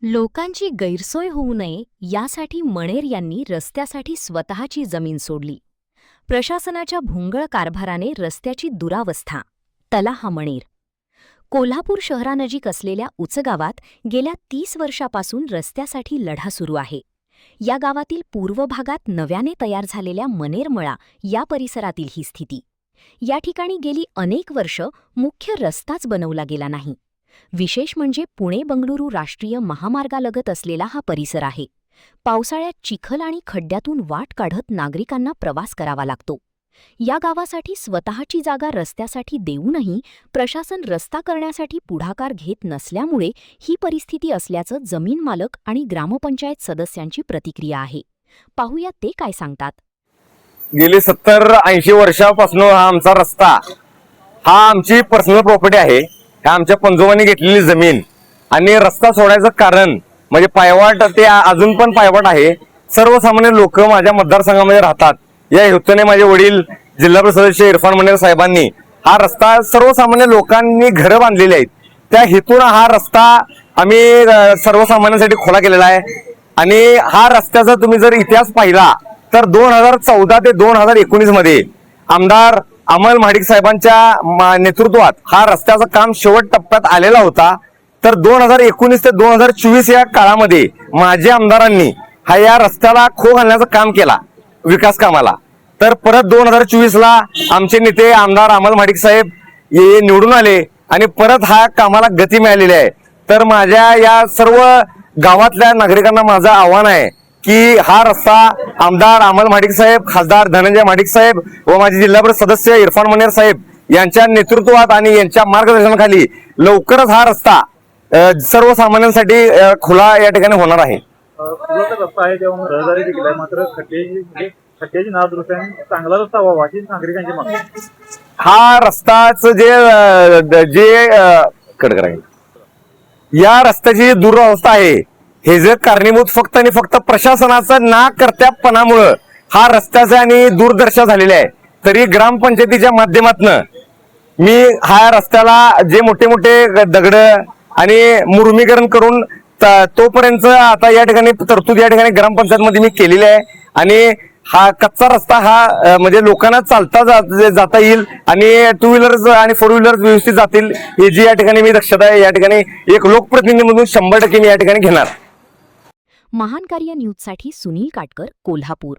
लोकांची गैरसोय होऊ नये यासाठी मणेर यांनी रस्त्यासाठी स्वतःची जमीन सोडली. प्रशासनाच्या भोंगळ कारभाराने रस्त्याची दुरावस्था. तला हा मणेर. कोल्हापूर शहरानजीक असलेल्या उचगावात गेल्या 30 वर्षापासून रस्त्यासाठी लढा सुरू आहे. या गावातील पूर्व भागात नव्याने तयार झालेल्या मणेरमळा या परिसरातील ही स्थिती. या ठिकाणी गेली अनेक वर्ष मुख्य रस्ताच बनवला गेला नाही. विशेष म्हणजे पुणे-बंगळुरू राष्ट्रीय महामार्गालगत असलेला हा परिसर आहे. पावसाळ्यात चिखल आणि खड्ड्यातून वाट काढत नागरिकांना प्रवास करावा लागतो. या गावासाठी स्वतःची जागा रस्त्यासाठी देऊनही प्रशासन रस्ता करण्यासाठी पुढाकार घेत नसल्यामुळे ही परिस्थिती असल्याचं जमीन मालक आणि ग्रामपंचायत सदस्यांची प्रतिक्रिया आहे. पाहूया ते काय सांगतात. गेली 70-80 वर्षापासून हा आमचा रस्ता, हा आमची पर्सनल प्रॉपर्टी आहे. ह्या आमच्या पंजोबांनी घेतलेली जमीन आणि रस्ता सोडायचं कारण म्हणजे पायवाट, ते अजून पण पायवाट आहे. सर्वसामान्य लोक माझ्या मतदारसंघामध्ये राहतात. या हेतूने माझे वडील जिल्हा परिषद सदस्य इरफान मणेर साहेबांनी हा रस्ता सर्वसामान्य लोकांनी घरं बांधलेली आहेत. त्या हेतून हा रस्ता आम्ही सर्वसामान्यांसाठी खुला केलेला आहे. आणि हा रस्त्याचा तुम्ही जर इतिहास पाहिला तर 2014 ते 2019 मध्ये आमदार अमल महाडिक साहेबांच्या नेतृत्वात हा रस्त्याचं काम शेवट टप्प्यात आलेला होता. तर 2019 ते 2024 या काळामध्ये माझ्या आमदारांनी हा या रस्त्याला खो घालण्याचं काम केला, विकास कामाला. तर परत 2024ला आमचे नेते आमदार अमल महाडिक साहेब हे निवडून आले आणि परत हा कामाला गती मिळालेली आहे. तर माझ्या या सर्व गावातल्या नागरिकांना माझं आव्हान आहे की हा रस्ता आमदार अमल महाडिक साहेब, खासदार धनंजय महाडिक साहेब व माझे जिल्हा परिषद सदस्य इरफान मणेर साहेब यांच्या नेतृत्वात आणि यांच्या मार्गदर्शनाखाली लवकरच हा रस्ता सर्वसामान्यांसाठी खुला या ठिकाणी होणार आहे. रस्ता आहे तेव्हा रहदारी देखील आहे, मात्र खड्ड्याची नादुरुस्ती चांगला रस्ता व्हावा अशी नागरिकांची मागणी. हा रस्ताच जे या रस्त्याची दुरावस्था आहे हे जे कारणीभूत फक्त आणि फक्त प्रशासनाचं नाकर्त्यापणामुळं हा रस्त्याचा आणि दूरदर्शा झालेला आहे. तरी ग्रामपंचायतीच्या माध्यमातून मी हा रस्त्याला जे मोठे मोठे दगड आणि मुरमीकरण करून तोपर्यंत आता या ठिकाणी तरतूद या ठिकाणी ग्रामपंचायतमध्ये मी केलेली आहे. आणि हा कच्चा रस्ता हा म्हणजे लोकांना चालता जाता येईल आणि 2 व्हीलर्स आणि 4 व्हीलर्स व्यवस्थित जातील ही जी या ठिकाणी मी दक्षता या ठिकाणी एक लोकप्रतिनिधी म्हणून 100% मी या ठिकाणी घेणार. महान कार्य न्यूजसाठी सुनील काटकर, कोल्हापूर.